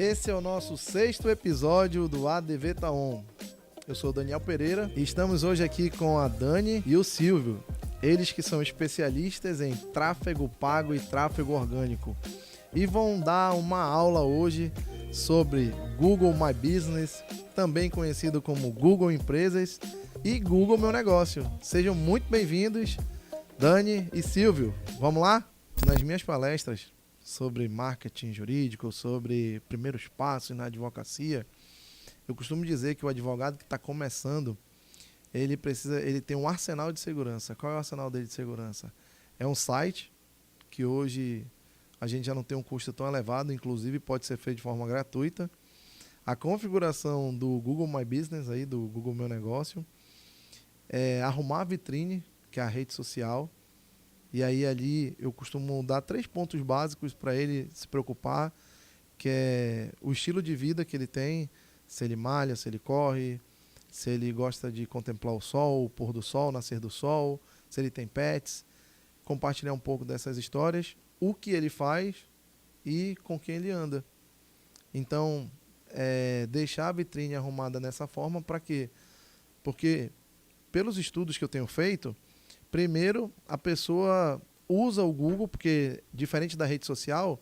Esse é o nosso 6º episódio do ADV Tá On. Eu sou o Daniel Pereira e estamos hoje aqui com a Dani e o Silvio. Eles que são especialistas em tráfego pago e tráfego orgânico. E vão dar uma aula hoje sobre Google My Business, também conhecido como Google Empresas e Google Meu Negócio. Sejam muito bem-vindos, Dani e Silvio. Vamos lá? Nas minhas palestras sobre marketing jurídico, sobre primeiros passos na advocacia, eu costumo dizer que o advogado que está começando, ele tem um arsenal de segurança. Qual é o arsenal dele de segurança? É um site que hoje a gente já não tem um custo tão elevado, inclusive pode ser feito de forma gratuita. A configuração do Google My Business, aí, do Google Meu Negócio, arrumar a vitrine, que é a rede social. E aí ali eu costumo dar 3 pontos básicos para ele se preocupar, que é o estilo de vida que ele tem, se ele malha, se ele corre, se ele gosta de contemplar o sol, o pôr do sol, o nascer do sol, se ele tem pets, compartilhar um pouco dessas histórias, o que ele faz e com quem ele anda. Então, deixar a vitrine arrumada dessa forma, para quê? Porque, pelos estudos que eu tenho feito, primeiro, a pessoa usa o Google, porque, diferente da rede social,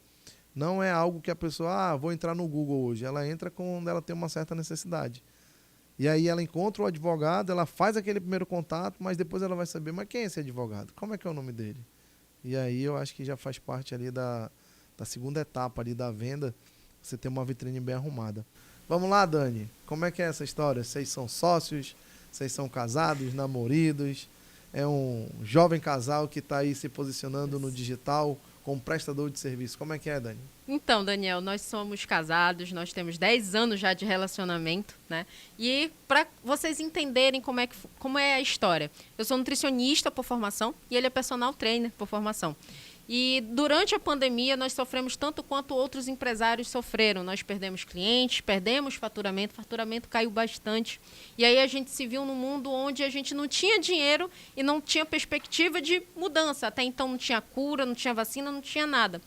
não é algo que a pessoa, vou entrar no Google hoje. Ela entra quando ela tem uma certa necessidade. E aí ela encontra o advogado, ela faz aquele primeiro contato, mas depois ela vai saber, mas quem é esse advogado? Como é que é o nome dele? E aí eu acho que já faz parte ali da segunda etapa ali da venda, você ter uma vitrine bem arrumada. Vamos lá, Dani, como é que é essa história? Vocês são sócios? Vocês são casados, namoridos? É um jovem casal que está aí se posicionando no digital como prestador de serviço. Como é que é, Dani? Então, Daniel, nós somos casados, nós temos 10 anos já de relacionamento, né? E para vocês entenderem como é a história, eu sou nutricionista por formação e ele é personal trainer por formação. E durante a pandemia nós sofremos tanto quanto outros empresários sofreram. Nós perdemos clientes, perdemos faturamento caiu bastante. E aí a gente se viu num mundo onde a gente não tinha dinheiro e não tinha perspectiva de mudança. Até então não tinha cura, não tinha vacina, não tinha nada.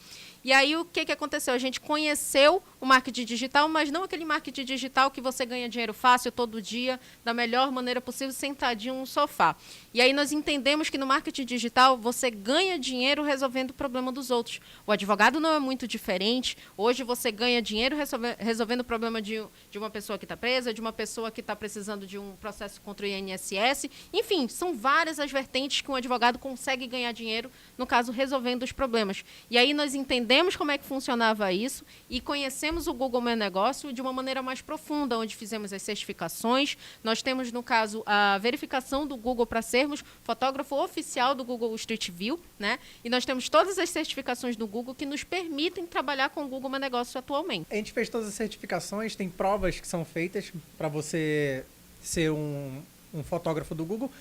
E aí o que aconteceu? A gente conheceu o marketing digital, mas não aquele marketing digital que você ganha dinheiro fácil todo dia, da melhor maneira possível, sentadinho no sofá. E aí nós entendemos que no marketing digital você ganha dinheiro resolvendo o problema dos outros. O advogado não é muito diferente. Hoje você ganha dinheiro resolvendo o problema de uma pessoa que está presa, de uma pessoa que está precisando de um processo contra o INSS. Enfim, são várias as vertentes que um advogado consegue ganhar dinheiro, no caso, resolvendo os problemas. E aí nós entendemos como é que funcionava isso e conhecemos o Google Meu Negócio de uma maneira mais profunda, onde fizemos as certificações. Nós temos, no caso, a verificação do Google para sermos fotógrafo oficial do Google Street View, né? E nós temos todas as certificações do Google que nos permitem trabalhar com o Google Meu Negócio atualmente. A gente fez todas as certificações, tem provas que são feitas para você ser um fotógrafo do Google,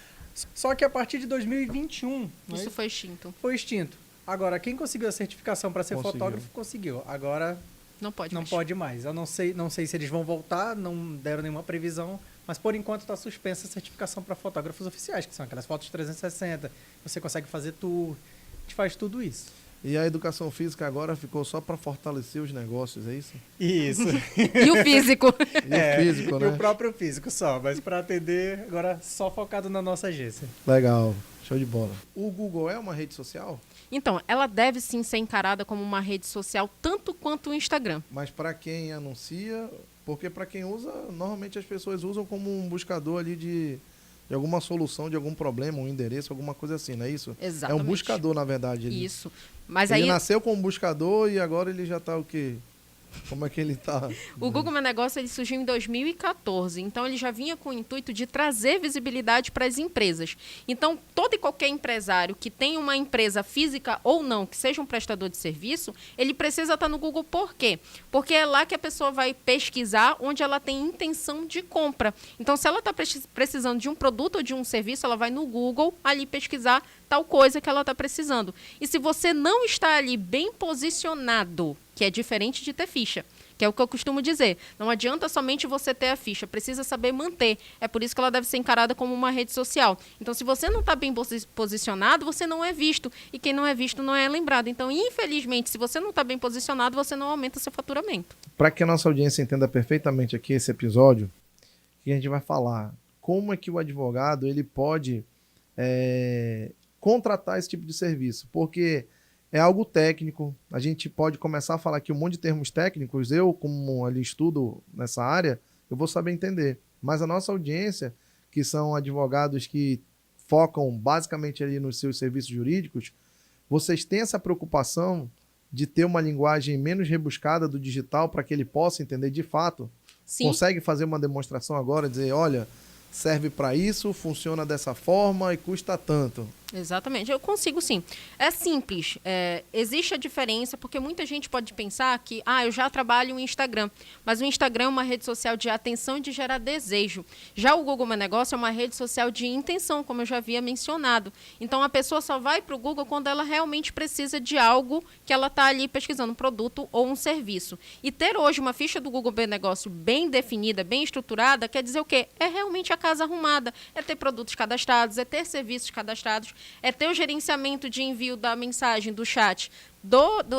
só que a partir de 2021... Isso foi extinto. Foi extinto. Agora, quem conseguiu a certificação para ser fotógrafo, conseguiu. Agora, não pode mais. Eu não sei se eles vão voltar, não deram nenhuma previsão, mas por enquanto está suspensa a certificação para fotógrafos oficiais, que são aquelas fotos 360, você consegue fazer tour, a gente faz tudo isso. E a educação física agora ficou só para fortalecer os negócios, é isso? Isso. E o físico. E o físico, né? E o próprio físico só, mas para atender, agora só focado na nossa agência. Legal, show de bola. O Google é uma rede social? Então, ela deve sim ser encarada como uma rede social, tanto quanto o Instagram. Mas para quem anuncia, porque para quem usa, normalmente as pessoas usam como um buscador ali de alguma solução, de algum problema, um endereço, alguma coisa assim, não é isso? Exatamente. É um buscador, na verdade. Isso. Mas ele aí nasceu como buscador e agora ele já está o quê? Como é que ele está? O Google Meu Negócio ele surgiu em 2014, então ele já vinha com o intuito de trazer visibilidade para as empresas. Então, todo e qualquer empresário que tenha uma empresa física ou não, que seja um prestador de serviço, ele precisa estar no Google. Por quê? Porque é lá que a pessoa vai pesquisar onde ela tem intenção de compra. Então, se ela está precisando de um produto ou de um serviço, ela vai no Google ali pesquisar tal coisa que ela está precisando. E se você não está ali bem posicionado, que é diferente de ter ficha, que é o que eu costumo dizer. Não adianta somente você ter a ficha, precisa saber manter. É por isso que ela deve ser encarada como uma rede social. Então, se você não está bem posicionado, você não é visto. E quem não é visto não é lembrado. Então, infelizmente, se você não está bem posicionado, você não aumenta seu faturamento. Para que a nossa audiência entenda perfeitamente aqui esse episódio, que a gente vai falar como é que o advogado ele pode contratar esse tipo de serviço, porque é algo técnico, a gente pode começar a falar aqui um monte de termos técnicos, eu como ali estudo nessa área, eu vou saber entender, mas a nossa audiência, que são advogados que focam basicamente ali nos seus serviços jurídicos, vocês têm essa preocupação de ter uma linguagem menos rebuscada do digital para que ele possa entender de fato? Sim. Consegue fazer uma demonstração agora, dizer, olha, serve para isso, funciona dessa forma e custa tanto? Exatamente, eu consigo sim. É simples, existe a diferença, porque muita gente pode pensar que, eu já trabalho no Instagram, mas o Instagram é uma rede social de atenção e de gerar desejo. Já o Google Meu Negócio é uma rede social de intenção, como eu já havia mencionado. Então, a pessoa só vai para o Google quando ela realmente precisa de algo que ela está ali pesquisando, um produto ou um serviço. E ter hoje uma ficha do Google Meu Negócio bem definida, bem estruturada, quer dizer o quê? É realmente a casa arrumada, é ter produtos cadastrados, é ter serviços cadastrados, é ter o gerenciamento de envio da mensagem, do chat,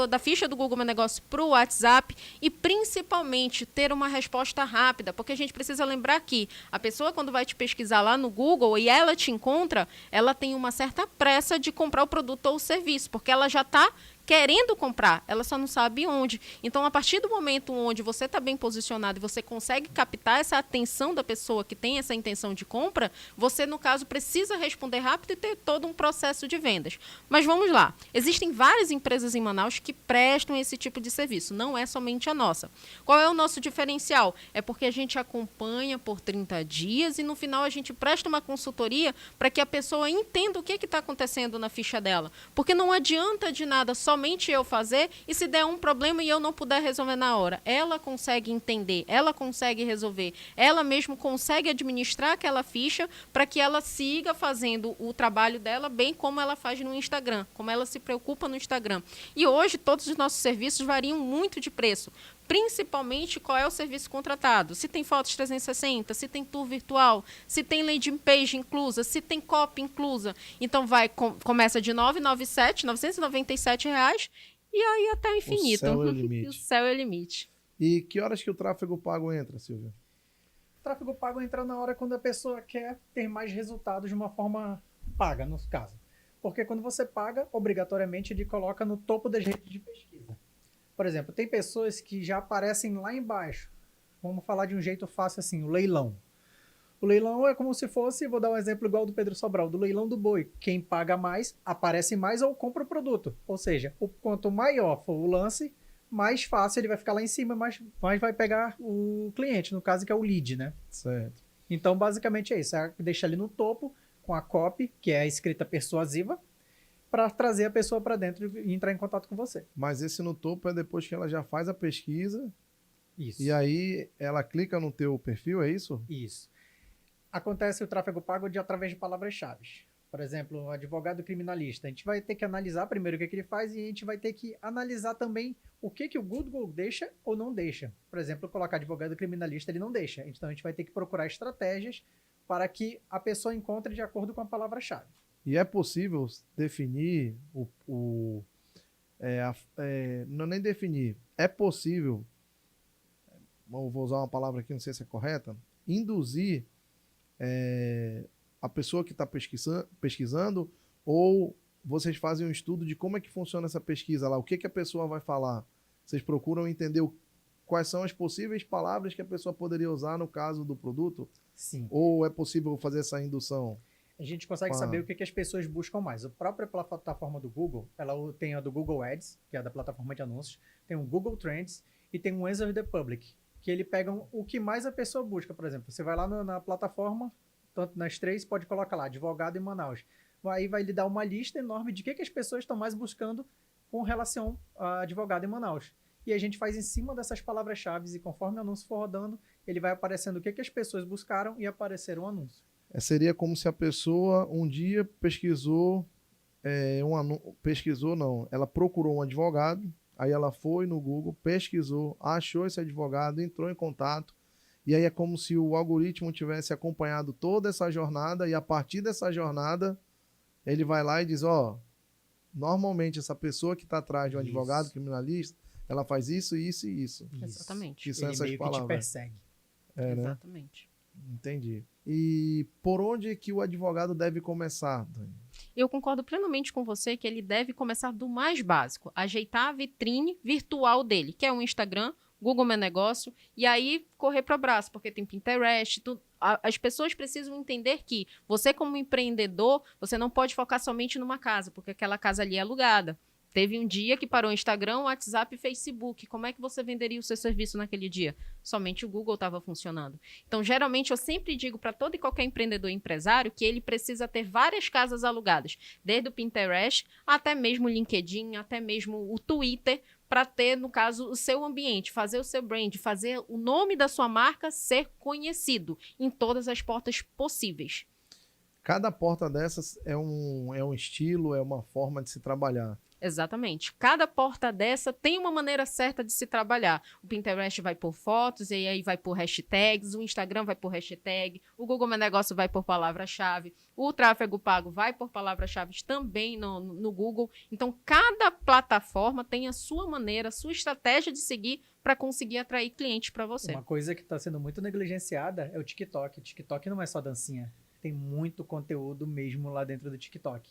da ficha do Google Meu Negócio para o WhatsApp e, principalmente, ter uma resposta rápida, porque a gente precisa lembrar que a pessoa, quando vai te pesquisar lá no Google e ela te encontra, ela tem uma certa pressa de comprar o produto ou o serviço, porque ela já está querendo comprar, ela só não sabe onde. Então, a partir do momento onde você está bem posicionado e você consegue captar essa atenção da pessoa que tem essa intenção de compra, você, no caso, precisa responder rápido e ter todo um processo de vendas. Mas vamos lá. Existem várias empresas em Manaus que prestam esse tipo de serviço, não é somente a nossa. Qual é o nosso diferencial? É porque a gente acompanha por 30 dias e, no final, a gente presta uma consultoria para que a pessoa entenda o que está acontecendo na ficha dela. Porque não adianta de nada somente eu fazer e se der um problema e eu não puder resolver na hora. Ela consegue entender, ela consegue resolver, ela mesmo consegue administrar aquela ficha para que ela siga fazendo o trabalho dela bem como ela faz no Instagram, como ela se preocupa no Instagram. E hoje todos os nossos serviços variam muito de preço. Principalmente qual é o serviço contratado, se tem fotos 360, se tem tour virtual, se tem landing page inclusa, se tem copy inclusa. Então começa de R$ 997 reais e aí até o infinito. O céu é o limite. O céu é o limite. E que horas que o tráfego pago entra, Silvia? O tráfego pago entra na hora quando a pessoa quer ter mais resultados de uma forma paga, no caso. Porque quando você paga, obrigatoriamente ele coloca no topo das redes de pesquisa. Por exemplo, tem pessoas que já aparecem lá embaixo. Vamos falar de um jeito fácil assim, o leilão. O leilão é como se fosse, vou dar um exemplo igual do Pedro Sobral, do leilão do boi. Quem paga mais, aparece mais ou compra o produto. Ou seja, quanto maior for o lance, mais fácil ele vai ficar lá em cima, mais vai pegar o cliente, no caso que é o lead, né? Certo. Então, basicamente é isso. Deixa ali no topo, com a copy, que é a escrita persuasiva, para trazer a pessoa para dentro e entrar em contato com você. Mas esse no topo é depois que ela já faz a pesquisa. Isso. E aí ela clica no teu perfil, é isso? Isso. Acontece o tráfego pago através de palavras-chave. Por exemplo, o advogado criminalista. A gente vai ter que analisar primeiro o que ele faz e a gente vai ter que analisar também o que o Google deixa ou não deixa. Por exemplo, colocar advogado criminalista, ele não deixa. Então, a gente vai ter que procurar estratégias para que a pessoa encontre de acordo com a palavra-chave. E é possível definir não nem definir, é possível, vou usar uma palavra aqui, não sei se é correta, induzir a pessoa que está pesquisando, ou vocês fazem um estudo de como é que funciona essa pesquisa lá, o que a pessoa vai falar? Vocês procuram entender quais são as possíveis palavras que a pessoa poderia usar no caso do produto? Sim. Ou é possível fazer essa indução? A gente consegue saber o que as pessoas buscam mais. A própria plataforma do Google, ela tem a do Google Ads, que é a da plataforma de anúncios, tem o Google Trends e tem o Answer the Public, que ele pega o que mais a pessoa busca. Por exemplo, você vai lá na plataforma, tanto nas três, pode colocar lá, advogado em Manaus. Aí vai lhe dar uma lista enorme de que as pessoas estão mais buscando com relação a advogado em Manaus. E a gente faz em cima dessas palavras-chave e conforme o anúncio for rodando, ele vai aparecendo o que as pessoas buscaram e aparecer um anúncio. Seria como se a pessoa um dia ela procurou um advogado Aí ela foi no Google, pesquisou, achou esse advogado, entrou em contato, e aí é como se o algoritmo tivesse acompanhado toda essa jornada, e a partir dessa jornada, ele vai lá e diz, normalmente essa pessoa que está atrás de um advogado criminalista, ela faz isso, isso e isso. Exatamente. Que são ele essas meio palavras. Que te persegue. Exatamente. Né? Entendi. E por onde que o advogado deve começar, Dani? Eu concordo plenamente com você que ele deve começar do mais básico, ajeitar a vitrine virtual dele, que é o Instagram, Google Meu Negócio, e aí correr para o braço, porque tem Pinterest, tudo. As pessoas precisam entender que você, como empreendedor, você não pode focar somente numa casa, porque aquela casa ali é alugada. Teve um dia que parou o Instagram, o WhatsApp e Facebook. Como é que você venderia o seu serviço naquele dia? Somente o Google estava funcionando. Então, geralmente, eu sempre digo para todo e qualquer empreendedor e empresário que ele precisa ter várias casas alugadas, desde o Pinterest até mesmo o LinkedIn, até mesmo o Twitter, para ter, no caso, o seu ambiente, fazer o seu brand, fazer o nome da sua marca ser conhecido em todas as portas possíveis. Cada porta dessas é um estilo, é uma forma de se trabalhar. Exatamente. Cada porta dessa tem uma maneira certa de se trabalhar. O Pinterest vai por fotos, e aí vai por hashtags, o Instagram vai por hashtag, o Google Meu Negócio vai por palavra-chave, o tráfego pago vai por palavras-chave também no Google. Então, cada plataforma tem a sua maneira, a sua estratégia de seguir para conseguir atrair clientes para você. Uma coisa que está sendo muito negligenciada é o TikTok. O TikTok não é só dancinha. Tem muito conteúdo mesmo lá dentro do TikTok.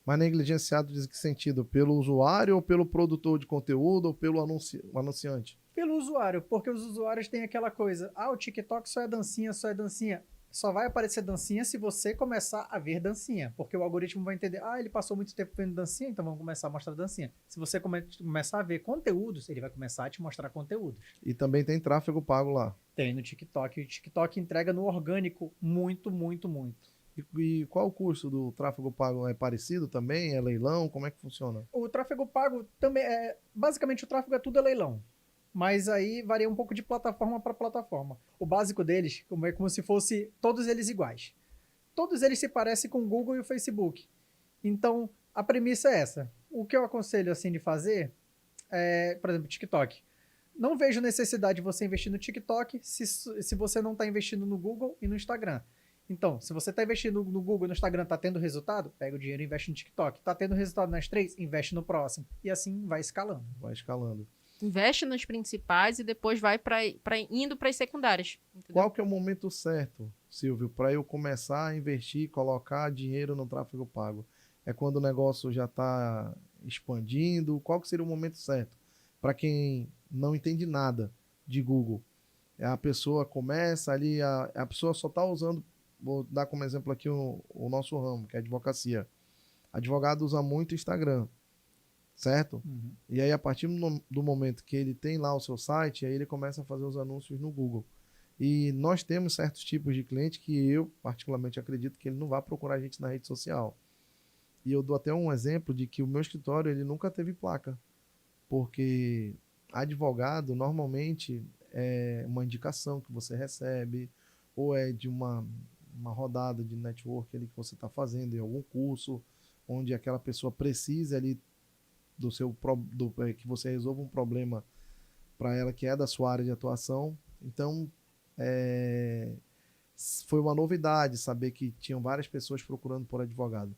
Mas negligenciado diz que sentido? Pelo usuário ou pelo produtor de conteúdo ou pelo anunciante? Pelo usuário, porque os usuários têm aquela coisa, o TikTok só é dancinha, só é dancinha. Só vai aparecer dancinha se você começar a ver dancinha, porque o algoritmo vai entender, ele passou muito tempo vendo dancinha, então vamos começar a mostrar dancinha. Se você começar a ver conteúdos, ele vai começar a te mostrar conteúdos. E também tem tráfego pago lá. Tem no TikTok. O TikTok entrega no orgânico muito, muito, muito. E qual o custo do tráfego pago? É parecido também? É leilão? Como é que funciona? O tráfego pago também basicamente o tráfego é tudo leilão. Mas aí varia um pouco de plataforma para plataforma. O básico deles é como se fosse todos eles iguais. Todos eles se parecem com o Google e o Facebook. Então, a premissa é essa. O que eu aconselho assim de fazer é, por exemplo, TikTok. Não vejo necessidade de você investir no TikTok se você não está investindo no Google e no Instagram. Então, se você está investindo no Google e no Instagram, está tendo resultado, pega o dinheiro e investe no TikTok. Está tendo resultado nas 3, investe no próximo. E assim vai escalando. Vai escalando. Investe nas principais e depois vai indo para as secundárias. Entendeu? Qual que é o momento certo, Silvio, para eu começar a investir, colocar dinheiro no tráfego pago? É quando o negócio já está expandindo? Qual que seria o momento certo? Para quem não entende nada de Google. A pessoa começa ali, a pessoa só está usando. Vou dar como exemplo aqui o nosso ramo, que é a advocacia. Advogado usa muito Instagram, certo? Uhum. E aí, a partir do momento que ele tem lá o seu site, aí ele começa a fazer os anúncios no Google. E nós temos certos tipos de cliente que eu, particularmente, acredito que ele não vai procurar a gente na rede social. E eu dou até um exemplo de que o meu escritório, ele nunca teve placa. Porque advogado, normalmente, é uma indicação que você recebe, ou é de uma rodada de network ali que você está fazendo em algum curso, onde aquela pessoa precisa ali que você resolva um problema para ela que é da sua área de atuação. Então, foi uma novidade saber que tinham várias pessoas procurando por advogado.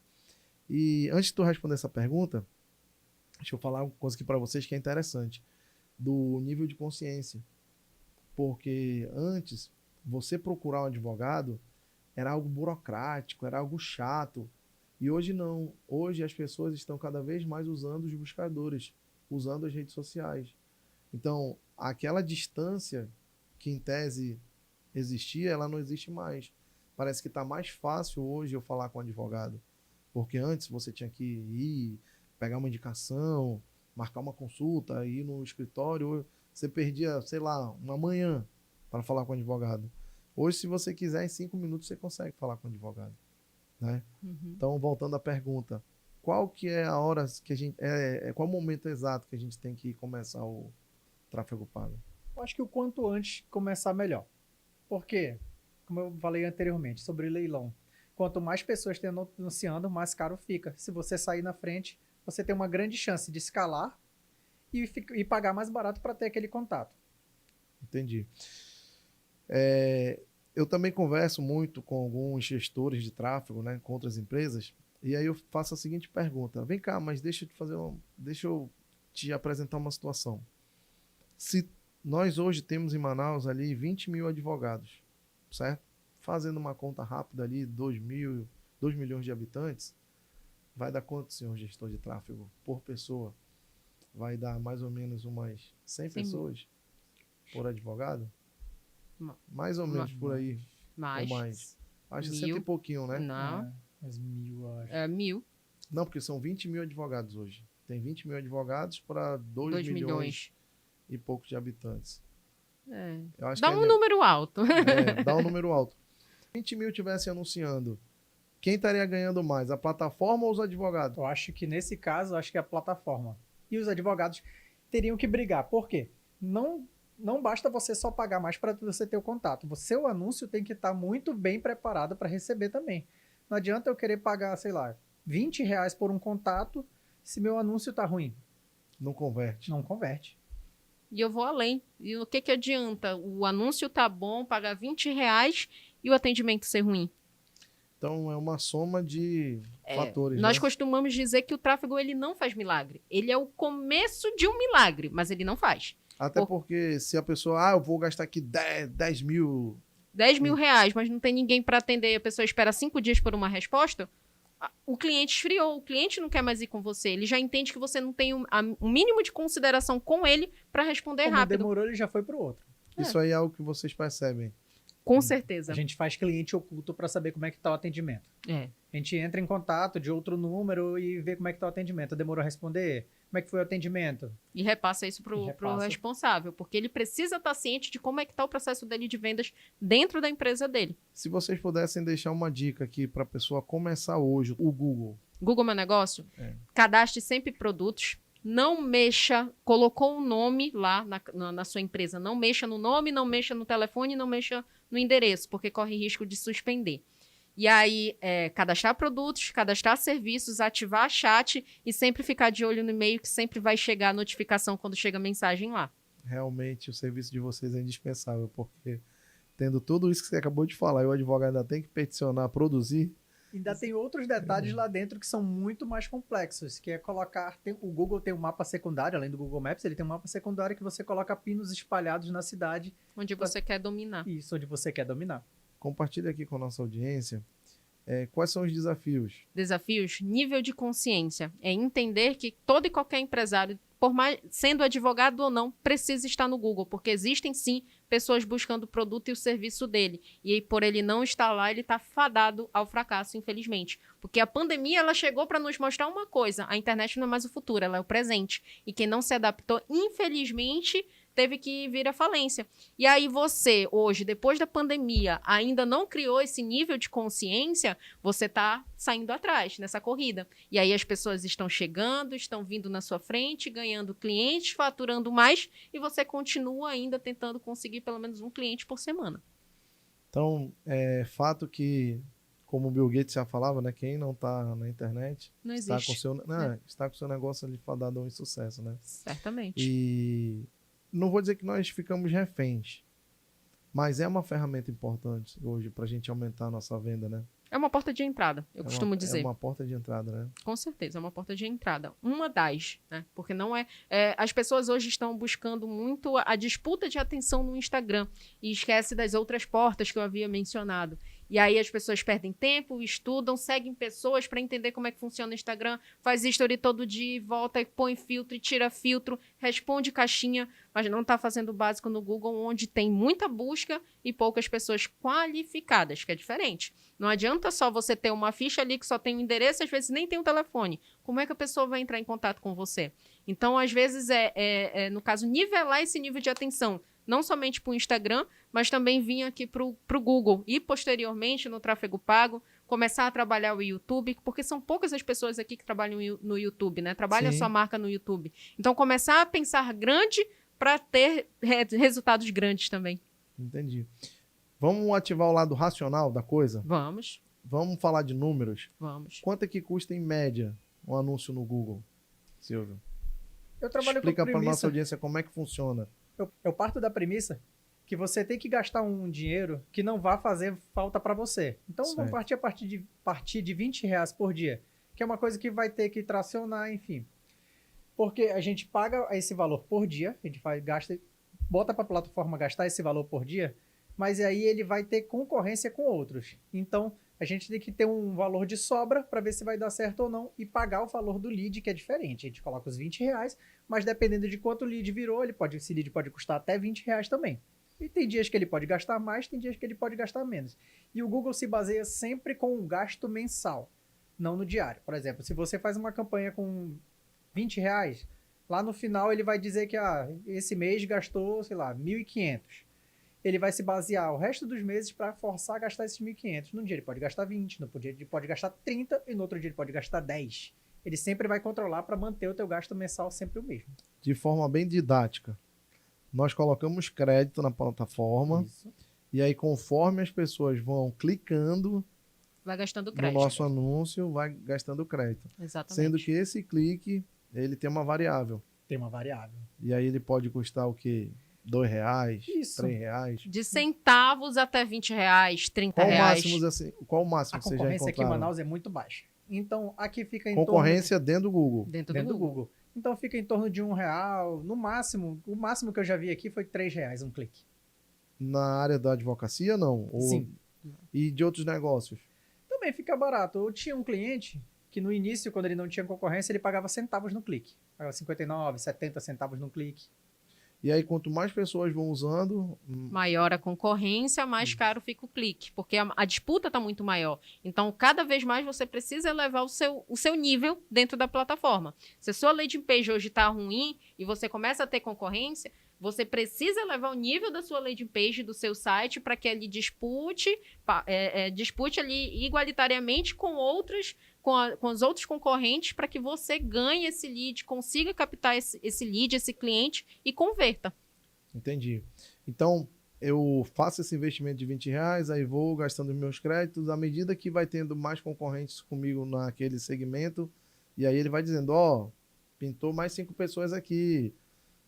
E antes de tu responder essa pergunta, deixa eu falar uma coisa aqui para vocês que é interessante, do nível de consciência. Porque antes, você procurar um advogado era algo burocrático, era algo chato. E hoje não. Hoje as pessoas estão cada vez mais usando os buscadores, usando as redes sociais. Então, aquela distância que em tese existia, ela não existe mais. Parece que está mais fácil hoje eu falar com um advogado. Porque antes você tinha que ir, pegar uma indicação, marcar uma consulta, ir no escritório. Você perdia, sei lá, uma manhã para falar com um advogado. Hoje, se você quiser, em 5 minutos você consegue falar com um advogado. Né? Uhum. Então, voltando à pergunta, qual que é a hora que a gente qual o momento exato que a gente tem que começar o tráfego pago? Eu acho que o quanto antes começar melhor. Por quê? Como eu falei anteriormente sobre leilão, quanto mais pessoas tem anunciando, mais caro fica. Se você sair na frente, você tem uma grande chance de escalar e pagar mais barato para ter aquele contato. Entendi. Eu também converso muito com alguns gestores de tráfego, né, com outras empresas, e aí eu faço a seguinte pergunta. Vem cá, mas deixa eu te apresentar uma situação. Se nós hoje temos em Manaus ali 20 mil advogados, certo? Fazendo uma conta rápida ali, 2 milhões de habitantes, vai dar quanto, senhor gestor de tráfego, por pessoa? Vai dar mais ou menos umas 100 pessoas por advogado? Mais ou menos por aí. Mais. Ou mais. Acho que 100 e pouquinho, né? Não. Mas 1.000, acho. 1.000. Não, porque são 20 mil advogados hoje. Tem 20 mil advogados para 2 milhões e poucos de habitantes. Eu acho dá um número alto. Dá um número alto. 20 mil tivessem anunciando, quem estaria ganhando mais, a plataforma ou os advogados? Eu acho que nesse caso, acho que é a plataforma. E os advogados teriam que brigar. Por quê? Não basta você só pagar mais para você ter o contato. O seu anúncio tem que estar muito bem preparado para receber também. Não adianta eu querer pagar, sei lá, R$20 por um contato se meu anúncio está ruim. Não converte. Não converte. E eu vou além. E o que adianta? O anúncio tá bom, pagar R$20 e o atendimento ser ruim. Então, é uma soma de fatores. Nós costumamos dizer que o tráfego ele não faz milagre. Ele é o começo de um milagre, mas ele não faz. Até porque se a pessoa, eu vou gastar aqui 10 mil... 10 mil reais, mas não tem ninguém para atender, a pessoa espera 5 dias por uma resposta, o cliente esfriou, o cliente não quer mais ir com você, ele já entende que você não tem um mínimo de consideração com ele para responder Como rápido. Demorou, ele já foi pro outro. Isso aí é algo que vocês percebem. Com certeza. A gente faz cliente oculto para saber como é que tá o atendimento. A gente entra em contato de outro número e vê como é que tá o atendimento. Demorou a responder? Como é que foi o atendimento? E repassa isso pro responsável, porque ele precisa estar ciente de como é que tá o processo dele de vendas dentro da empresa dele. Se vocês pudessem deixar uma dica aqui para a pessoa começar hoje, o Google. Google Meu Negócio? Cadastre sempre produtos. Não mexa, colocou um nome lá na sua empresa, não mexa no nome, não mexa no telefone, não mexa no endereço, porque corre risco de suspender. E aí, cadastrar produtos, cadastrar serviços, ativar chat e sempre ficar de olho no e-mail, que sempre vai chegar a notificação quando chega a mensagem lá. Realmente, o serviço de vocês é indispensável, porque tendo tudo isso que você acabou de falar, e o advogado ainda tem que peticionar, produzir... Ainda tem outros detalhes lá dentro que são muito mais complexos, que é colocar... o Google tem um mapa secundário, além do Google Maps, ele tem um mapa secundário que você coloca pinos espalhados na cidade. Onde você quer dominar. Isso, onde você quer dominar. Compartilhe aqui com a nossa audiência quais são os desafios. Desafios? Nível de consciência. É entender que todo e qualquer empresário, por mais sendo advogado ou não, precisa estar no Google, porque existem sim pessoas buscando o produto e o serviço dele. E aí, por ele não estar lá, ele está fadado ao fracasso, infelizmente. Porque a pandemia ela chegou para nos mostrar uma coisa: a internet não é mais o futuro, ela é o presente. E quem não se adaptou, infelizmente, teve que vir à falência. E aí você, hoje, depois da pandemia, ainda não criou esse nível de consciência, você está saindo atrás nessa corrida. E aí as pessoas estão chegando, estão vindo na sua frente, ganhando clientes, faturando mais, e você continua ainda tentando conseguir pelo menos um cliente por semana. Então, é fato que, como o Bill Gates já falava, né, quem não está na internet não está com o seu negócio ali fadado a um insucesso, né? Certamente. E não vou dizer que nós ficamos reféns, mas é uma ferramenta importante hoje para a gente aumentar a nossa venda, né? É uma porta de entrada, eu costumo dizer. É uma porta de entrada, né? Com certeza, é uma porta de entrada. Uma das, né? Porque não as pessoas hoje estão buscando muito a disputa de atenção no Instagram e esquece das outras portas que eu havia mencionado. E aí as pessoas perdem tempo, estudam, seguem pessoas para entender como é que funciona o Instagram, faz history todo dia, volta e põe filtro e tira filtro, responde caixinha, mas não está fazendo o básico no Google, onde tem muita busca e poucas pessoas qualificadas, que é diferente. Não adianta só você ter uma ficha ali que só tem um endereço, às vezes nem tem um telefone. Como é que a pessoa vai entrar em contato com você? Então, às vezes, no caso, nivelar esse nível de atenção, não somente para o Instagram, mas também vir aqui para o Google e, posteriormente, no tráfego pago, começar a trabalhar o YouTube, porque são poucas as pessoas aqui que trabalham no YouTube, né? Trabalham a sua marca no YouTube. Então, começar a pensar grande para ter resultados grandes também. Entendi. Vamos ativar o lado racional da coisa? Vamos. Vamos falar de números? Vamos. Quanto é que custa, em média, um anúncio no Google, Silvio? Eu trabalho Explica com premissa. para nossa audiência como é que funciona. Eu parto da premissa que você tem que gastar um dinheiro que não vai fazer falta para você. Então, vamos partir de R$20 por dia, que é uma coisa que vai ter que tracionar, enfim. Porque a gente paga esse valor por dia, a gente bota para a plataforma gastar esse valor por dia, mas aí ele vai ter concorrência com outros. Então, a gente tem que ter um valor de sobra para ver se vai dar certo ou não e pagar o valor do lead, que é diferente. A gente coloca os R$20, mas dependendo de quanto o lead virou, esse lead pode custar até R$20 também. E tem dias que ele pode gastar mais, tem dias que ele pode gastar menos. E o Google se baseia sempre com um gasto mensal, não no diário. Por exemplo, se você faz uma campanha com R$20, lá no final ele vai dizer que esse mês gastou, sei lá, 1.500. Ele vai se basear o resto dos meses para forçar a gastar esses 1.500. Num dia ele pode gastar 20, no dia ele pode gastar 30 e no outro dia ele pode gastar 10. Ele sempre vai controlar para manter o teu gasto mensal sempre o mesmo. De forma bem didática. Nós colocamos crédito na plataforma. Isso. E aí, conforme as pessoas vão clicando, vai gastando crédito. No nosso anúncio, vai gastando crédito. Exatamente. Sendo que esse clique, ele tem uma variável. Tem uma variável. E aí ele pode custar o quê? R$2, R$3. De centavos até R$20, R$30. Qual o máximo que você já encontrou? A concorrência aqui em Manaus é muito baixa. Então, aqui fica em concorrência dentro do Google. Dentro do Google. Então, fica em torno de R$1. No máximo, o máximo que eu já vi aqui foi R$3 um clique. Na área da advocacia, não? Sim. E de outros negócios? Também fica barato. Eu tinha um cliente que no início, quando ele não tinha concorrência, ele pagava centavos no clique. Pagava 59, 70 centavos no clique. E aí, quanto mais pessoas vão usando... maior a concorrência, mais caro fica o clique. Porque a disputa está muito maior. Então, cada vez mais você precisa elevar o seu nível dentro da plataforma. Se a sua landing page hoje está ruim e você começa a ter concorrência, você precisa elevar o nível da sua landing page, do seu site, para que ele dispute ali igualitariamente com os outros concorrentes, para que você ganhe esse lead, consiga captar esse lead, esse cliente e converta. Entendi. Então, eu faço esse investimento de R$20, aí vou gastando meus créditos, à medida que vai tendo mais concorrentes comigo naquele segmento, e aí ele vai dizendo, pintou mais 5 pessoas aqui.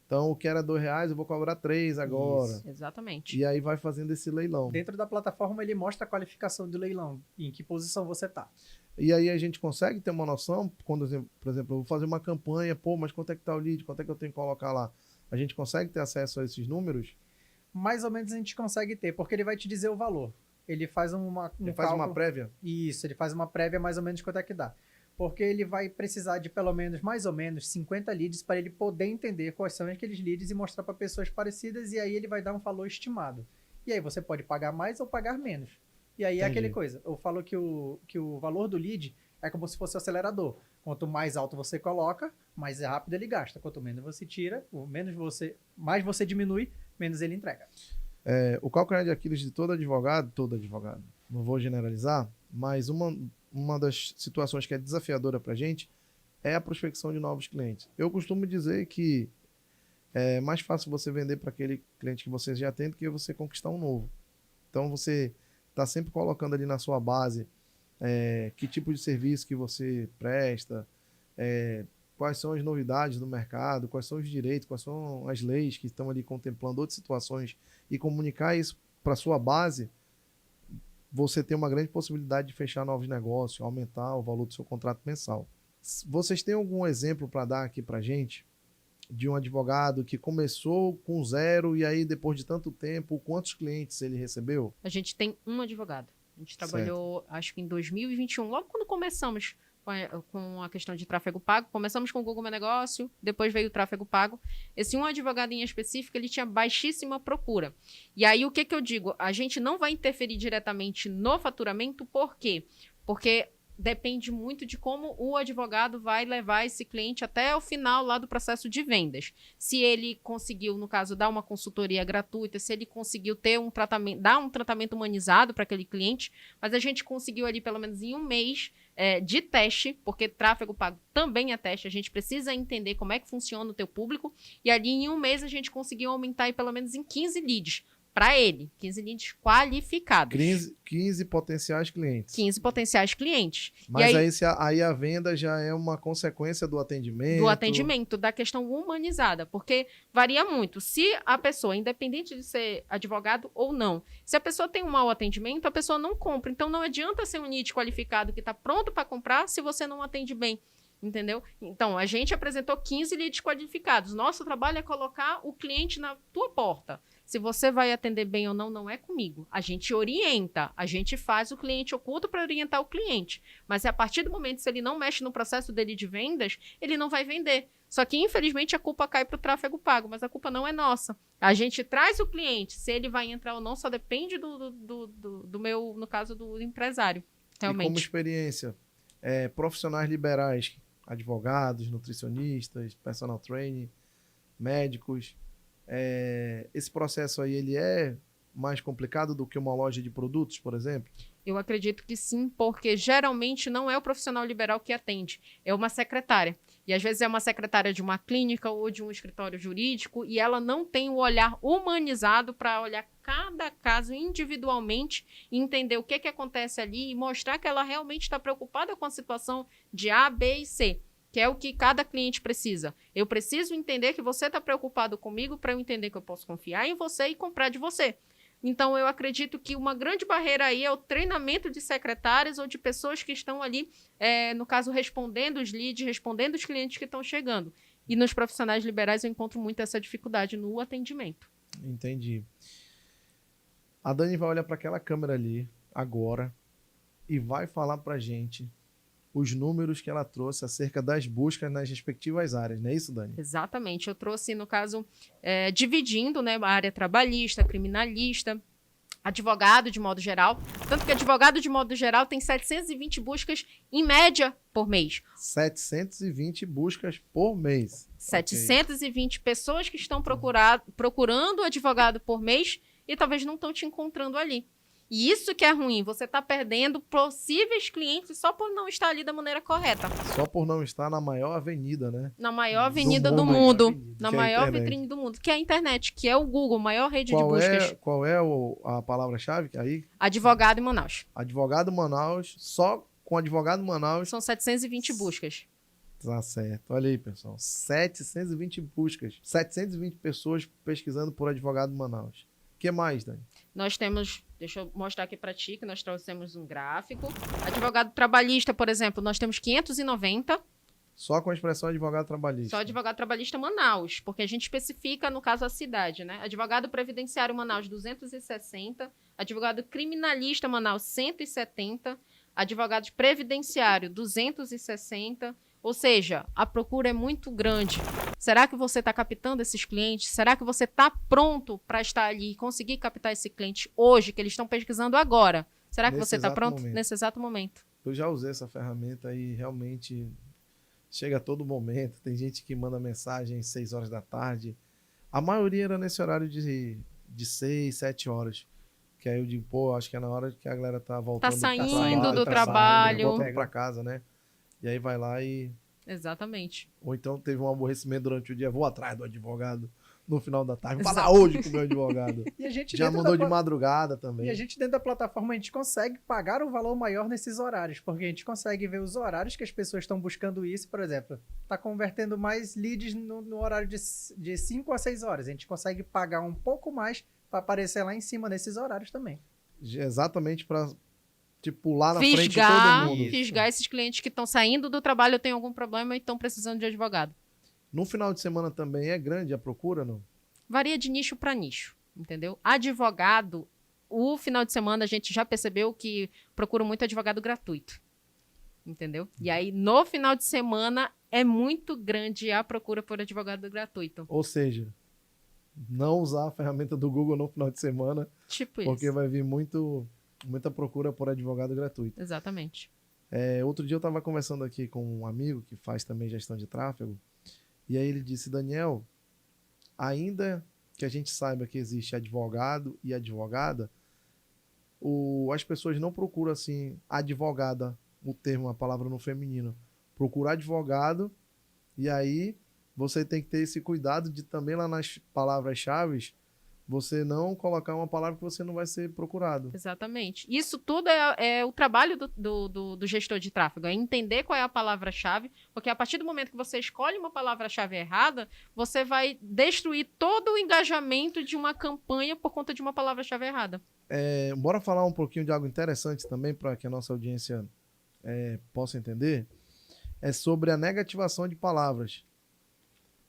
Então, o que era R$2, eu vou cobrar 3 agora. Isso, exatamente. E aí vai fazendo esse leilão. Dentro da plataforma, ele mostra a qualificação do leilão, em que posição você está. E aí a gente consegue ter uma noção, quando, por exemplo, eu vou fazer uma campanha, mas quanto é que está o lead, quanto é que eu tenho que colocar lá? A gente consegue ter acesso a esses números? Mais ou menos a gente consegue ter, porque ele vai te dizer o valor. Ele faz ele faz uma prévia? Isso, ele faz uma prévia mais ou menos quanto é que dá. Porque ele vai precisar de mais ou menos 50 leads para ele poder entender quais são aqueles leads e mostrar para pessoas parecidas, e aí ele vai dar um valor estimado. E aí você pode pagar mais ou pagar menos. E aí é aquele coisa, eu falo que o valor do lead é como se fosse o acelerador. Quanto mais alto você coloca, mais rápido ele gasta. Quanto menos você tira, mais você diminui, menos ele entrega. O calcanhar de Aquiles de todo advogado, não vou generalizar, mas uma das situações que é desafiadora para a gente é a prospecção de novos clientes. Eu costumo dizer que é mais fácil você vender para aquele cliente que você já tem do que você conquistar um novo. Então, você está sempre colocando ali na sua base que tipo de serviço que você presta, quais são as novidades do mercado, quais são os direitos, quais são as leis que estão ali contemplando outras situações, e comunicar isso para a sua base, você tem uma grande possibilidade de fechar novos negócios, aumentar o valor do seu contrato mensal. Vocês têm algum exemplo para dar aqui para a gente de um advogado que começou com 0 e aí, depois de tanto tempo, quantos clientes ele recebeu? A gente tem um advogado. A gente trabalhou, acho que em 2021, logo quando começamos com a questão de tráfego pago. Começamos com o Google Meu Negócio, depois veio o tráfego pago. Esse um advogado em específico, ele tinha baixíssima procura. E aí, o que eu digo? A gente não vai interferir diretamente no faturamento, por quê? Porque depende muito de como o advogado vai levar esse cliente até o final lá do processo de vendas. Se ele conseguiu, no caso, dar uma consultoria gratuita, se ele conseguiu ter dar um tratamento humanizado para aquele cliente, mas a gente conseguiu ali pelo menos em um mês de teste, porque tráfego pago também é teste, a gente precisa entender como é que funciona o teu público, e ali em um mês a gente conseguiu aumentar aí pelo menos em 15 leads, Para ele, 15 leads qualificados. 15 potenciais clientes. 15 potenciais clientes. Mas aí a venda já é uma consequência do atendimento. Do atendimento, da questão humanizada. Porque varia muito. Se a pessoa, independente de ser advogado ou não, se a pessoa tem um mau atendimento, a pessoa não compra. Então não adianta ser um lead qualificado que está pronto para comprar se você não atende bem. Entendeu? Então, a gente apresentou 15 leads qualificados. Nosso trabalho é colocar o cliente na tua porta. Se você vai atender bem ou não, não é comigo. A gente orienta, a gente faz o cliente oculto para orientar o cliente. Mas a partir do momento, se ele não mexe no processo dele de vendas, ele não vai vender. Só que, infelizmente, a culpa cai para o tráfego pago, mas a culpa não é nossa. A gente traz o cliente, se ele vai entrar ou não, só depende do meu, no caso, do empresário, realmente. E como experiência, profissionais liberais, advogados, nutricionistas, personal trainer, médicos. Esse processo aí, ele é mais complicado do que uma loja de produtos, por exemplo? Eu acredito que sim, porque geralmente não é o profissional liberal que atende, é uma secretária. E às vezes é uma secretária de uma clínica ou de um escritório jurídico e ela não tem o olhar humanizado para olhar cada caso individualmente e entender o que acontece ali e mostrar que ela realmente está preocupada com a situação de A, B e C, que é o que cada cliente precisa. Eu preciso entender que você está preocupado comigo para eu entender que eu posso confiar em você e comprar de você. Então, eu acredito que uma grande barreira aí é o treinamento de secretárias ou de pessoas que estão ali, no caso, respondendo os leads, respondendo os clientes que estão chegando. E nos profissionais liberais eu encontro muito essa dificuldade no atendimento. Entendi. A Dani vai olhar para aquela câmera ali agora e vai falar para a gente os números que ela trouxe acerca das buscas nas respectivas áreas, não é isso, Dani? Exatamente. Eu trouxe, no caso, dividindo, né, a área trabalhista, criminalista, advogado de modo geral. Tanto que advogado de modo geral tem 720 buscas em média por mês. 720 buscas por mês. 720 okay. Pessoas que estão procurando advogado por mês e talvez não estão te encontrando ali. E isso que é ruim, você está perdendo possíveis clientes só por não estar ali da maneira correta. Só por não estar na maior avenida, né? Na maior avenida do mundo. Na maior vitrine do mundo, que é a internet, que é o Google, maior rede de buscas. Qual é a palavra-chave aí? Advogado em Manaus. Advogado Manaus, só com advogado Manaus. São 720 buscas. Tá certo. Olha aí, pessoal. 720 buscas. 720 pessoas pesquisando por advogado Manaus. O que mais, Dani? Nós temos, deixa eu mostrar aqui para ti, que nós trouxemos um gráfico. Advogado trabalhista, por exemplo, nós temos 590. Só com a expressão advogado trabalhista. Só advogado trabalhista Manaus, porque a gente especifica, no caso, a cidade, né? Advogado previdenciário Manaus, 260. Advogado criminalista Manaus, 170. Advogado previdenciário, 260. Ou seja, a procura é muito grande. Será que você está captando esses clientes? Será que você está pronto para estar ali e conseguir captar esse cliente hoje, que eles estão pesquisando agora? Será que você está pronto nesse exato momento? Eu já usei essa ferramenta e realmente chega a todo momento. Tem gente que manda mensagem às 6 horas da tarde. A maioria era nesse horário de 6, 7 horas. Que aí eu digo, pô, acho que é na hora que a galera tá voltando. Tá saindo do trabalho. Voltando para casa, né? E aí vai lá e... Exatamente. Ou então teve um aborrecimento durante o dia, vou atrás do advogado no final da tarde, vou falar hoje com o meu advogado. E a gente já mandou de madrugada também. E a gente dentro da plataforma, a gente consegue pagar um valor maior nesses horários, porque a gente consegue ver os horários que as pessoas estão buscando isso, por exemplo, está convertendo mais leads no horário de 5 a 6 horas. A gente consegue pagar um pouco mais para aparecer lá em cima nesses horários também. Exatamente para... Tipo, lá na frente de todo mundo. Fisgar esses clientes que estão saindo do trabalho, têm algum problema e estão precisando de advogado. No final de semana também é grande a procura, não? Varia de nicho para nicho, entendeu? Advogado, o final de semana a gente já percebeu que procura muito advogado gratuito, entendeu? E aí, no final de semana, é muito grande a procura por advogado gratuito. Ou seja, não usar a ferramenta do Google no final de semana. Tipo porque isso. Vai vir muita procura por advogado gratuito. Exatamente. Outro dia eu estava conversando aqui com um amigo que faz também gestão de tráfego, e aí ele disse, Daniel, ainda que a gente saiba que existe advogado e advogada, as pessoas não procuram assim, advogada, o termo, a palavra no feminino, procura advogado, e aí você tem que ter esse cuidado de também lá nas palavras-chave você não colocar uma palavra que você não vai ser procurado. Exatamente. Isso tudo é o trabalho do gestor de tráfego, é entender qual é a palavra-chave, porque a partir do momento que você escolhe uma palavra-chave errada, você vai destruir todo o engajamento de uma campanha por conta de uma palavra-chave errada. Bora falar um pouquinho de algo interessante também para que a nossa audiência possa entender. É sobre a negativação de palavras.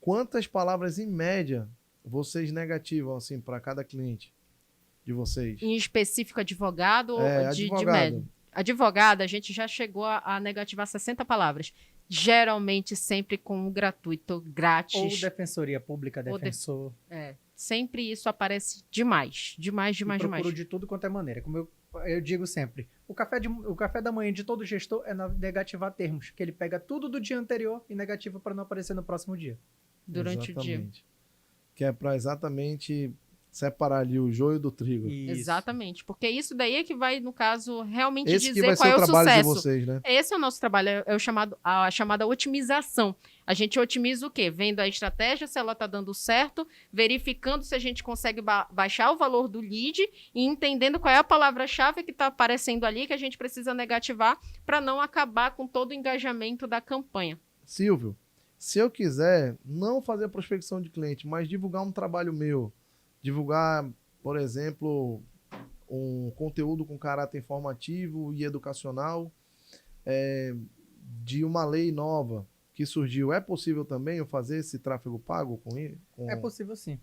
Quantas palavras, em média, vocês negativam assim, para cada cliente de vocês? Em específico, advogado ou de médio? Advogado, a gente já chegou a negativar 60 palavras. Geralmente sempre com o gratuito, grátis. Ou defensoria pública, defensor. Sempre isso aparece demais. Demais. Procuro de tudo quanto é maneira. Como eu digo sempre, o café da manhã de todo gestor é negativar termos, que ele pega tudo do dia anterior e negativa para não aparecer no próximo dia. Durante o dia. Que é para exatamente separar ali o joio do trigo. Isso. Exatamente, porque isso daí é que vai, no caso, realmente dizer que vai qual ser é o trabalho sucesso. De vocês, né? Esse é o nosso trabalho, a chamada otimização. A gente otimiza o quê? Vendo a estratégia, se ela está dando certo, verificando se a gente consegue baixar o valor do lead e entendendo qual é a palavra-chave que está aparecendo ali que a gente precisa negativar para não acabar com todo o engajamento da campanha. Silvio, se eu quiser não fazer a prospecção de cliente, mas divulgar um trabalho meu, divulgar, por exemplo, um conteúdo com caráter informativo e educacional de uma lei nova que surgiu, é possível também eu fazer esse tráfego pago com ele? É possível sim.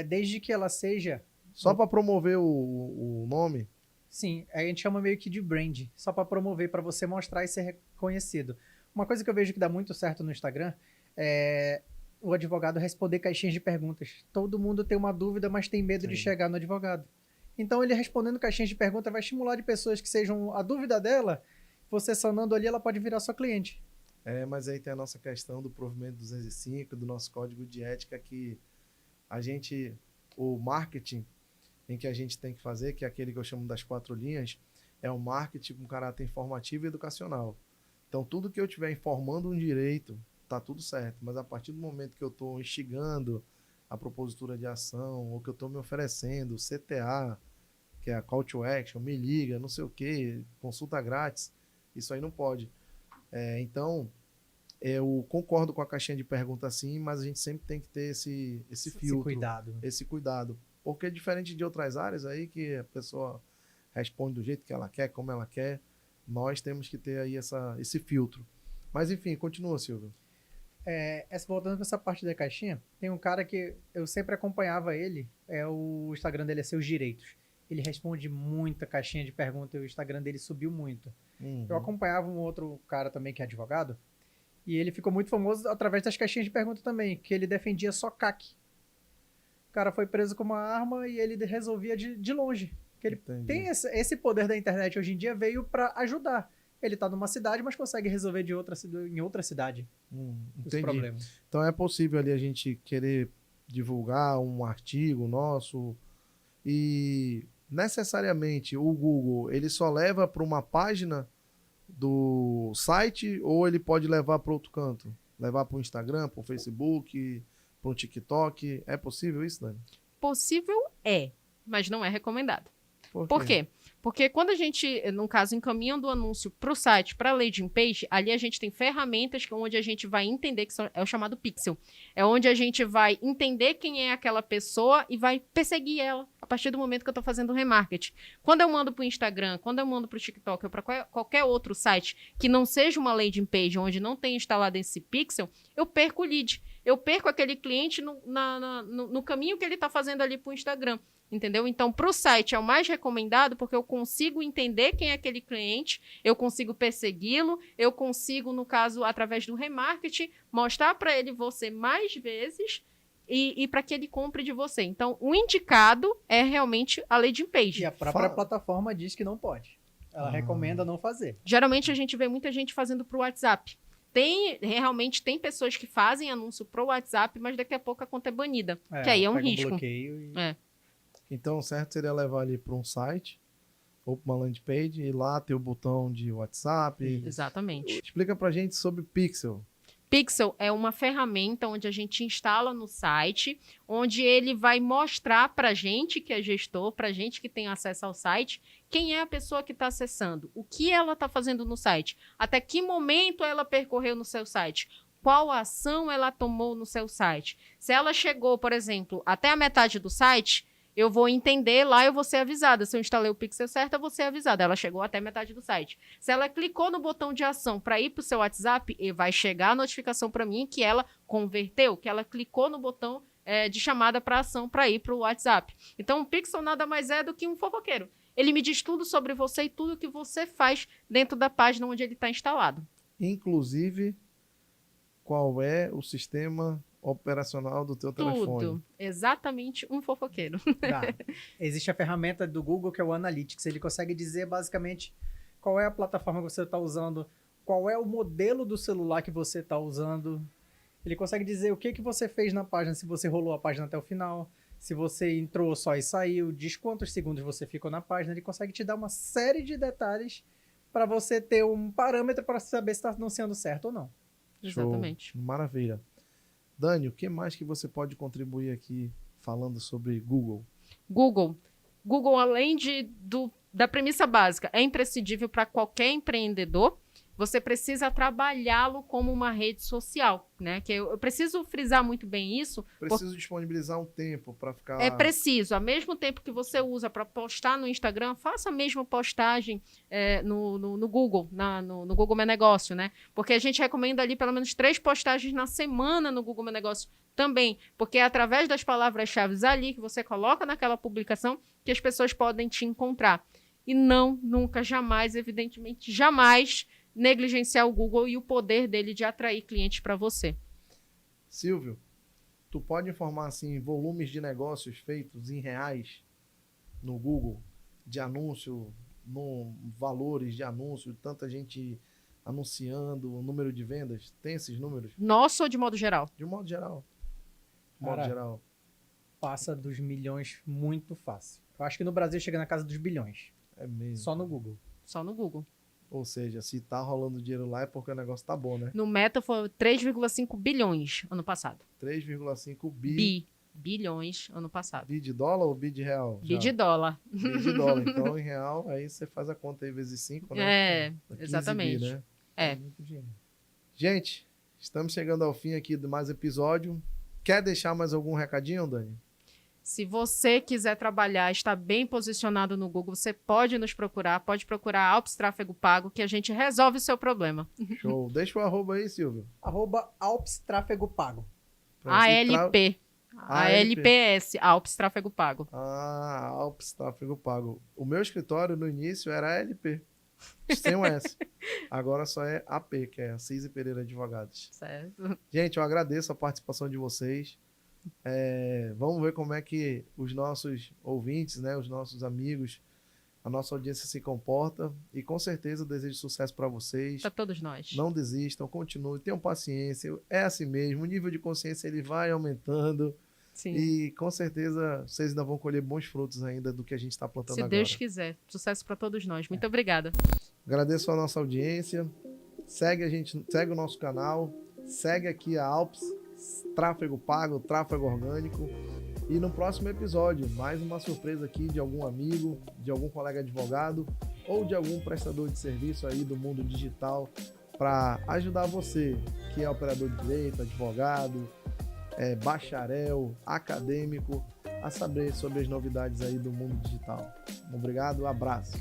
Desde que ela seja... Só para promover o nome? Sim, a gente chama meio que de brand, só para promover, para você mostrar e ser reconhecido. Uma coisa que eu vejo que dá muito certo no Instagram é o advogado responder caixinhas de perguntas. Todo mundo tem uma dúvida, mas tem medo de chegar no advogado. Então, ele respondendo caixinhas de perguntas vai estimular de pessoas que sejam a dúvida dela, você sanando ali, ela pode virar sua cliente. Mas aí tem a nossa questão do provimento 205, do nosso código de ética, que o marketing em que a gente tem que fazer, que é aquele que eu chamo das 4 linhas, é o marketing com caráter informativo e educacional. Então, tudo que eu estiver informando um direito, tá tudo certo. Mas a partir do momento que eu estou instigando a propositura de ação, ou que eu estou me oferecendo CTA, que é a Call to Action, me liga, não sei o quê, consulta grátis, isso aí não pode. Então, eu concordo com a caixinha de perguntas sim, mas a gente sempre tem que ter esse filtro. Esse cuidado. Porque é diferente de outras áreas aí, que a pessoa responde do jeito que ela quer, como ela quer, nós temos que ter aí esse filtro. Mas enfim, continua, Silvio. Voltando para essa parte da caixinha, tem um cara que eu sempre acompanhava ele, o Instagram dele é Seus Direitos. Ele responde muita caixinha de pergunta e o Instagram dele subiu muito. Uhum. Eu acompanhava um outro cara também que é advogado, e ele ficou muito famoso através das caixinhas de pergunta também, que ele defendia só CAC. O cara foi preso com uma arma e ele resolvia de longe. Que ele tem esse poder da internet hoje em dia, veio para ajudar. Ele está numa cidade, mas consegue resolver em outra cidade os problemas. Então é possível ali a gente querer divulgar um artigo nosso e necessariamente o Google ele só leva para uma página do site ou ele pode levar para outro canto? Levar para o Instagram, para o Facebook, para o TikTok? É possível isso, Dani? Possível mas não é recomendado. Por quê? Porque quando a gente, no caso, encaminhando o anúncio para o site, para a landing page, ali a gente tem ferramentas onde a gente vai entender, é o chamado pixel. É onde a gente vai entender quem é aquela pessoa e vai perseguir ela a partir do momento que eu estou fazendo o remarketing. Quando eu mando para o Instagram, quando eu mando para o TikTok ou para qualquer outro site que não seja uma landing page onde não tenha instalado esse pixel, eu perco o lead. Eu perco aquele cliente no caminho que ele está fazendo ali para o Instagram. Entendeu? Então, para o site é o mais recomendado porque eu consigo entender quem é aquele cliente, eu consigo persegui-lo, eu consigo, no caso, através do remarketing, mostrar para ele você mais vezes e para que ele compre de você. Então, o indicado é realmente a landing page. E a própria plataforma diz que não pode. Ela recomenda não fazer. Geralmente, a gente vê muita gente fazendo para o WhatsApp. Realmente tem pessoas que fazem anúncio para o WhatsApp, mas daqui a pouco a conta é banida. Que aí é um risco. Bloqueio Então, o certo seria levar ali para um site ou para uma landing page e lá ter o botão de WhatsApp. Exatamente. Explica pra gente sobre Pixel. Pixel é uma ferramenta onde a gente instala no site, onde ele vai mostrar para a gente que é gestor, para a gente que tem acesso ao site, quem é a pessoa que está acessando, o que ela está fazendo no site, até que momento ela percorreu no seu site, qual ação ela tomou no seu site. Se ela chegou, por exemplo, até a metade do site, eu vou entender lá, eu vou ser avisada. Se eu instalei o Pixel certo, eu vou ser avisada. Ela chegou até metade do site. Se ela clicou no botão de ação para ir para o seu WhatsApp, vai chegar a notificação para mim que ela converteu, que ela clicou no botão de chamada para ação para ir para o WhatsApp. Então, o Pixel nada mais é do que um fofoqueiro. Ele me diz tudo sobre você e tudo que você faz dentro da página onde ele está instalado. Inclusive, qual é o sistema operacional do teu telefone. Tudo. Exatamente um fofoqueiro. Tá. Existe a ferramenta do Google que é o Analytics. Ele consegue dizer basicamente qual é a plataforma que você está usando, qual é o modelo do celular que você está usando. Ele consegue dizer o que você fez na página, se você rolou a página até o final, se você entrou só e saiu, diz quantos segundos você ficou na página. Ele consegue te dar uma série de detalhes para você ter um parâmetro para saber se está anunciando certo ou não. Exatamente. Show. Maravilha. Dani, o que mais que você pode contribuir aqui falando sobre Google? Google, além da premissa básica, é imprescindível para qualquer empreendedor. Você precisa trabalhá-lo como uma rede social, né? Que eu preciso frisar muito bem isso. Preciso disponibilizar um tempo para ficar... É preciso. Ao mesmo tempo que você usa para postar no Instagram, faça a mesma postagem no Google, no Google Meu Negócio, né? Porque a gente recomenda ali pelo menos 3 postagens na semana no Google Meu Negócio também. Porque é através das palavras-chave ali que você coloca naquela publicação que as pessoas podem te encontrar. E não, nunca, jamais, evidentemente, jamais negligenciar o Google e o poder dele de atrair clientes para você. Silvio, tu pode informar assim volumes de negócios feitos em reais no Google, de anúncio, valores de anúncio, tanta gente anunciando, o número de vendas? Tem esses números? Nosso ou de modo geral? De modo geral. Passa dos milhões muito fácil. Eu acho que no Brasil chega na casa dos bilhões. É mesmo. Só no Google. Só no Google. Ou seja, se tá rolando dinheiro lá é porque o negócio tá bom, né? No Meta foi 3,5 bilhões ano passado. 3,5 bilhões ano passado. Bi de dólar ou bi de real? Bi de dólar. Bi de dólar. Então, em real, aí você faz a conta aí vezes 5, né? Exatamente. Bi, né? É. Muito dinheiro. Gente, estamos chegando ao fim aqui de mais episódio. Quer deixar mais algum recadinho, Dani? Se você quiser trabalhar, estar bem posicionado no Google, você pode nos procurar, pode procurar Alps Tráfego Pago, que a gente resolve o seu problema. Show. Deixa o arroba aí, Silvio. @Alps Tráfego Pago. ALP. ALPS, Alps Tráfego Pago. Alps Tráfego Pago. O meu escritório, no início, era ALP, sem um S. Agora só é AP, que é Assis e Pereira Advogados. Certo. Gente, eu agradeço a participação de vocês. Vamos ver como é que os nossos ouvintes, né, os nossos amigos, a nossa audiência se comporta, e com certeza eu desejo sucesso para vocês. Para todos nós. Não desistam, continuem, tenham paciência, é assim mesmo, o nível de consciência ele vai aumentando. Sim. E com certeza vocês ainda vão colher bons frutos ainda do que a gente está plantando agora. Se Deus quiser. Sucesso para todos nós. Muito obrigada. Agradeço a nossa audiência. Segue a gente, segue o nosso canal, segue aqui a Alps Tráfego Pago, Tráfego Orgânico. E no próximo episódio, mais uma surpresa aqui de algum amigo, de algum colega advogado ou de algum prestador de serviço aí do mundo digital para ajudar você, que é operador de direito, advogado, bacharel, acadêmico, a saber sobre as novidades aí do mundo digital. Obrigado, abraço.